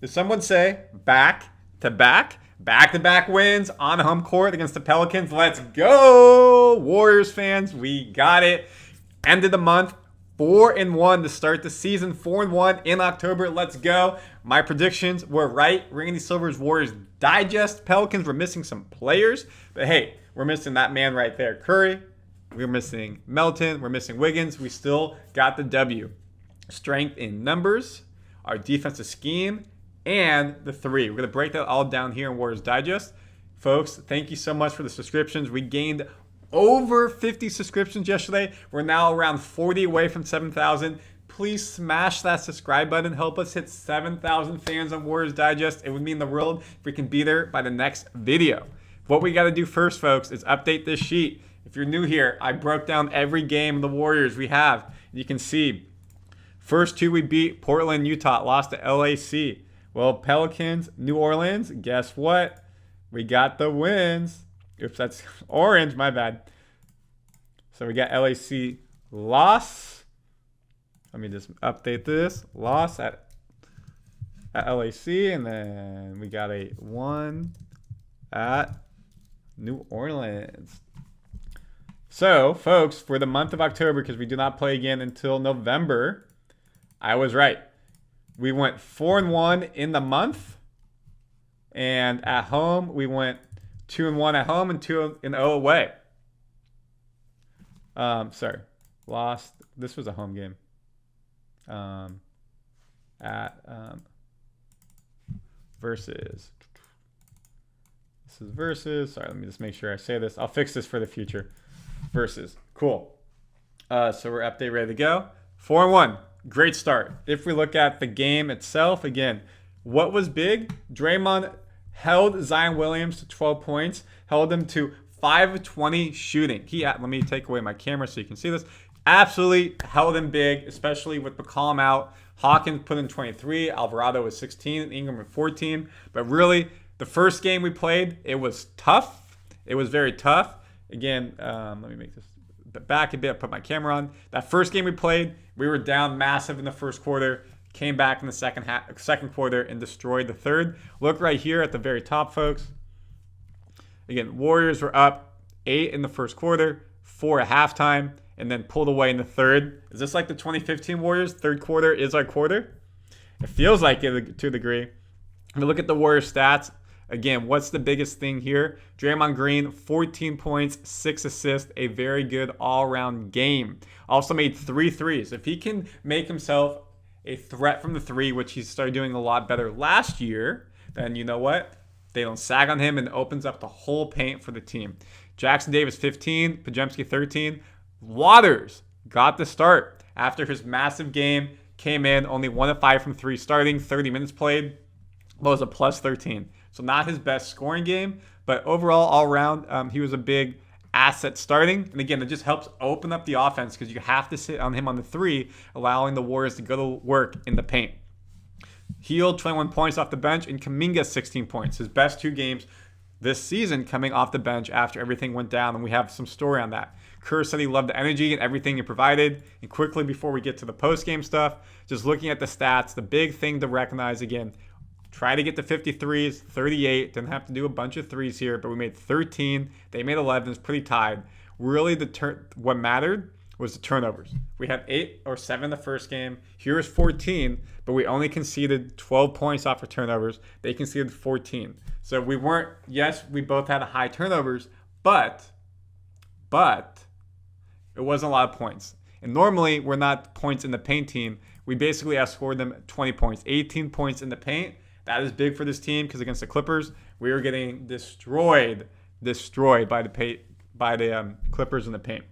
Did someone say back-to-back wins on home court against the Pelicans? Let's go, Warriors fans. We got it. Ended the month 4-1 to start the season. 4-1 in October. Let's go. My predictions were right. Randy Silver's Warriors Digest. Pelicans were missing some players, but hey, we're missing that man right there, Curry. We're missing Melton. We're missing Wiggins. We still got the W. Strength in numbers, our defensive scheme, and the three. We're going to break that all down here in Warriors Digest. Folks, thank you so much for the subscriptions. We gained over 50 subscriptions yesterday. We're now around 40 away from 7,000. Please smash that subscribe button. Help us hit 7,000 fans on Warriors Digest. It would mean the world if we can be there by the next video. What we got to do first, folks, is update this sheet. If you're new here, I broke down every game of the Warriors we have. You can see first two we beat, Portland, Utah, lost to LAC. Well, Pelicans, New Orleans, guess what? We got the wins. Oops, that's orange, my bad. So we got LAC loss. Let me just update this. Loss at LAC, and then we got a 1 at New Orleans. So, folks, for the month of October, because we do not play again until November, I was right. We went 4-1 in the month, and at home we went 2-1 at home and 2-0 away. Sorry, lost. This was a home game. Versus. This is versus. Sorry, let me just make sure I say this. I'll fix this for the future. Versus. Cool. So we're update ready to go. 4-1. Great start. If we look at the game itself, again, what was big? Draymond held Zion Williams to 12 points, held him to 5 of 20 shooting. Let me take away my camera so you can see this. Absolutely held him big, especially with McCollum out. Hawkins put in 23. Alvarado was 16. And Ingram with 14. But really, the first game we played, it was tough. It was very tough. Again, let me make this back a bit, put my camera on. That first game we played, we were down massive in the first quarter, came back in the second quarter and destroyed the third. Look right here at the very top, folks. Again, Warriors were up 8 in the first quarter, 4 at halftime, and then pulled away in the third. Is this like the 2015 Warriors? Third quarter is our quarter? It feels like it to a degree. If we look at the Warriors stats, again, what's the biggest thing here? Draymond Green, 14 points, 6 assists, a very good all-around game. Also made 3 threes. If he can make himself a threat from the three, which he started doing a lot better last year, then you know what? They don't sag on him and it opens up the whole paint for the team. Jackson-Davis, 15, Podziemski, 13. Waters got the start after his massive game, came in, only 1 of 5 from 3 starting, 30 minutes played, was a plus 13. So not his best scoring game, but overall, all around, he was a big asset starting. And again, it just helps open up the offense because you have to sit on him on the 3, allowing the Warriors to go to work in the paint. Hield, 21 points off the bench, and Kuminga, 16 points. His best 2 games this season coming off the bench after everything went down, and we have some story on that. Kerr said he loved the energy and everything he provided. And quickly, before we get to the post-game stuff, just looking at the stats, the big thing to recognize again, try to get to 53s, 38. Didn't have to do a bunch of threes here, but we made 13. They made 11. It's pretty tied. Really, what mattered was the turnovers. We had 8 or 7 the first game. Here's 14, but we only conceded 12 points off of turnovers. They conceded 14. So we weren't, yes, we both had high turnovers, but it wasn't a lot of points. And normally, we're not points in the paint team. We basically outscored them 20 points, 18 points in the paint. That is big for this team because against the Clippers, we were getting destroyed by the Clippers in the paint.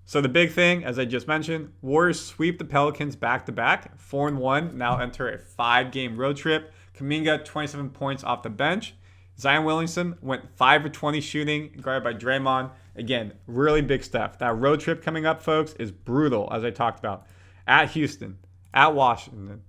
So the big thing, as I just mentioned, Warriors sweep the Pelicans back-to-back, 4-1, now enter a 5-game road trip. Kuminga, 27 points off the bench. Zion Williamson went 5 of 20 shooting, guarded by Draymond. Again, really big stuff. That road trip coming up, folks, is brutal, as I talked about. At Houston, at Washington.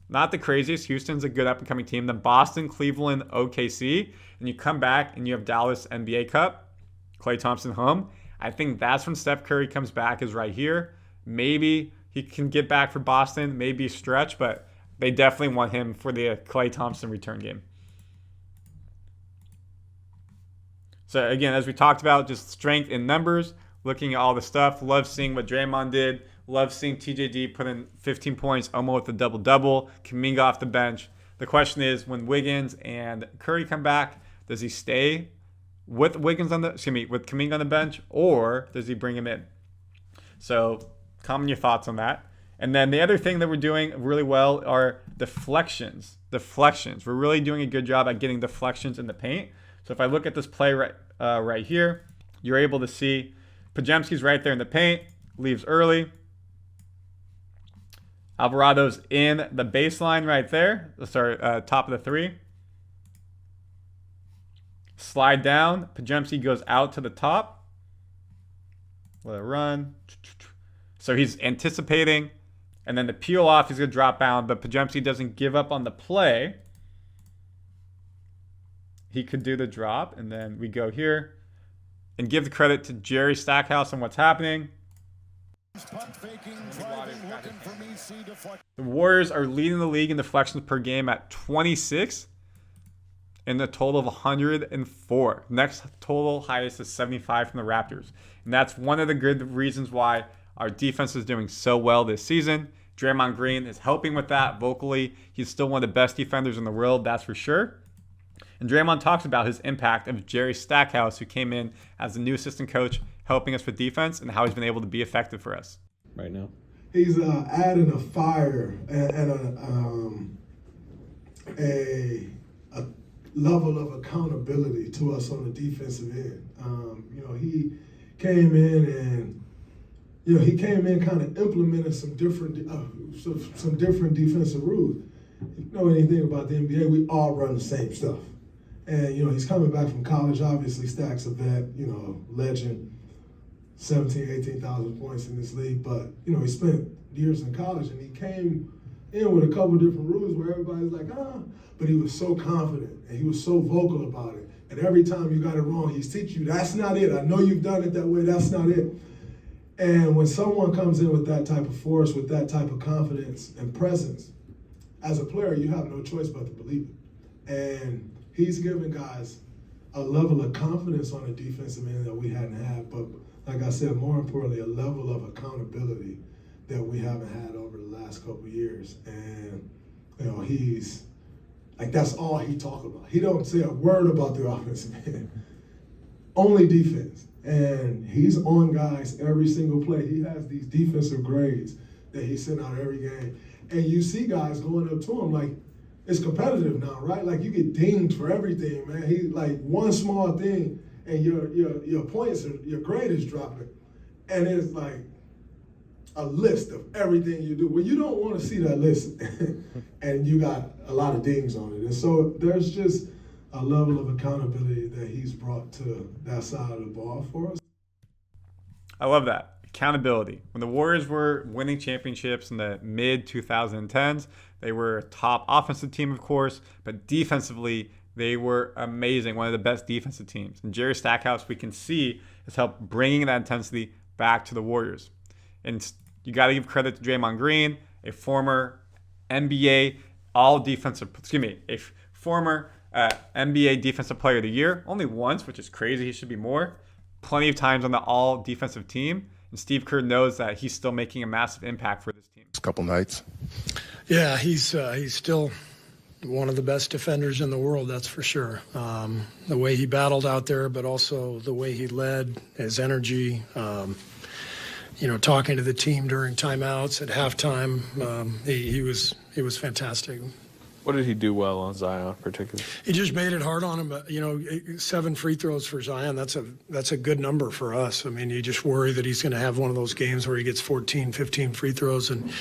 Not the craziest. Houston's a good up-and-coming team. Then Boston, Cleveland, OKC. And you come back and you have Dallas NBA Cup. Klay Thompson home. I think that's when Steph Curry comes back, is right here. Maybe he can get back for Boston, maybe a stretch, but they definitely want him for the Klay Thompson return game. So again, as we talked about, just strength in numbers, looking at all the stuff. Love seeing what Draymond did. Love seeing TJD put in 15 points, almost with a double-double. Kuminga off the bench. The question is, when Wiggins and Curry come back, does he stay with with Kuminga on the bench, or does he bring him in? So comment your thoughts on that. And then the other thing that we're doing really well are deflections. Deflections. We're really doing a good job at getting deflections in the paint. So if I look at this play right here, you're able to see Podziemski's right there in the paint, leaves early. Alvarado's in the baseline right there. Sorry, top of the three. Slide down. Podziemski goes out to the top. Let it run. So he's anticipating. And then the peel off, he's going to drop down. But Podziemski doesn't give up on the play. He could do the drop. And then we go here and give the credit to Jerry Stackhouse on what's happening. The Warriors are leading the league in deflections per game at 26 and a total of 104. Next total highest is 75 from the Raptors. And that's one of the good reasons why our defense is doing so well this season. Draymond Green is helping with that vocally. He's still one of the best defenders in the world, that's for sure. And Draymond talks about his impact of Jerry Stackhouse, who came in as the new assistant coach, helping us with defense, and how he's been able to be effective for us right now. He's adding a fire and a level of accountability to us on the defensive end. He came in and he came in kind of implementing some different defensive rules. You know anything about the NBA? We all run the same stuff. And, he's coming back from college. Obviously, Stack's a vet, legend, 17,000, 18,000 points in this league. But, he spent years in college, and he came in with a couple of different rules where everybody's like, but he was so confident, and he was so vocal about it. And every time you got it wrong, he's teaching you, that's not it. I know you've done it that way. That's not it. And when someone comes in with that type of force, with that type of confidence and presence, as a player, you have no choice but to believe it. And he's giving guys a level of confidence on the defensive end that we hadn't had. But like I said, more importantly, a level of accountability that we haven't had over the last couple of years. And, he's like, that's all he talks about. He don't say a word about the offensive end. Only defense. And he's on guys every single play. He has these defensive grades that he sent out every game. And you see guys going up to him like, it's competitive now, right? Like, you get dinged for everything, man. He, like, one small thing and your points, your grade is dropping. And it's like a list of everything you do. Well, you don't want to see that list and you got a lot of dings on it. And so there's just a level of accountability that he's brought to that side of the ball for us. I love that. Accountability. When the Warriors were winning championships in the mid-2010s, they were a top offensive team, of course, but defensively, they were amazing, one of the best defensive teams. And Jerry Stackhouse, we can see, has helped bringing that intensity back to the Warriors. And you got to give credit to Draymond Green, a former NBA former NBA Defensive Player of the Year, only once, which is crazy. He should be more. Plenty of times on the all-defensive team. And Steve Kerr knows that he's still making a massive impact for this team. A couple nights. Yeah, he's still one of the best defenders in the world, that's for sure. The way he battled out there, but also the way he led, his energy, talking to the team during timeouts at halftime. He was fantastic. What did he do well on Zion, particularly? He just made it hard on him. 7 free throws for Zion, that's a good number for us. I mean, you just worry that he's going to have one of those games where he gets 14, 15 free throws. And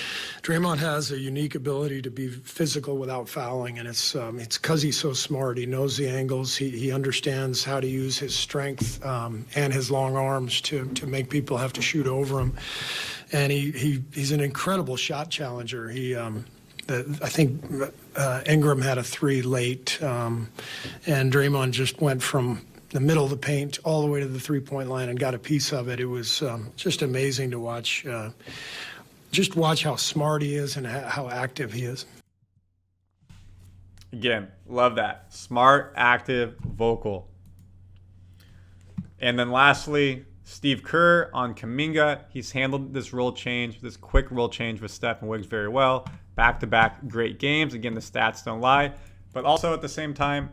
Draymond has a unique ability to be physical without fouling, and it's because he's so smart. He knows the angles. He understands how to use his strength and his long arms to make people have to shoot over him. And he's an incredible shot challenger. I think Ingram had a 3 late, and Draymond just went from the middle of the paint all the way to the three-point line and got a piece of it. It was just amazing to watch. Just watch how smart he is and how active he is. Again, love that. Smart, active, vocal. And then lastly, Steve Kerr on Kuminga. He's handled this role change, this quick role change with Steph and Wiggs very well. Back-to-back great games. Again, the stats don't lie. But also at the same time,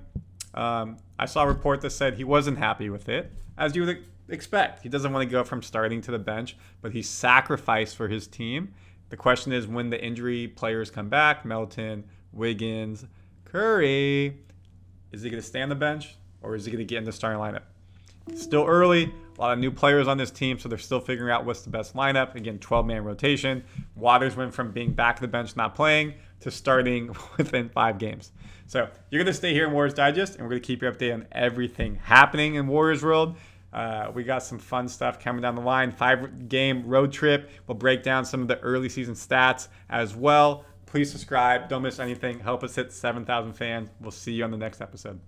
I saw a report that said he wasn't happy with it, as you would expect. He doesn't want to go from starting to the bench, but he sacrificed for his team. The question is, when the injury players come back, Melton, Wiggins, Curry, is he going to stay on the bench or is he going to get in the starting lineup? Still early. A lot of new players on this team, so they're still figuring out what's the best lineup. Again, 12-man rotation. Waters went from being back to the bench not playing to starting within 5 games. So you're going to stay here in Warriors Digest, and we're going to keep you updated on everything happening in Warriors World. We got some fun stuff coming down the line. 5-game road trip. We'll break down some of the early season stats as well. Please subscribe. Don't miss anything. Help us hit 7,000 fans. We'll see you on the next episode.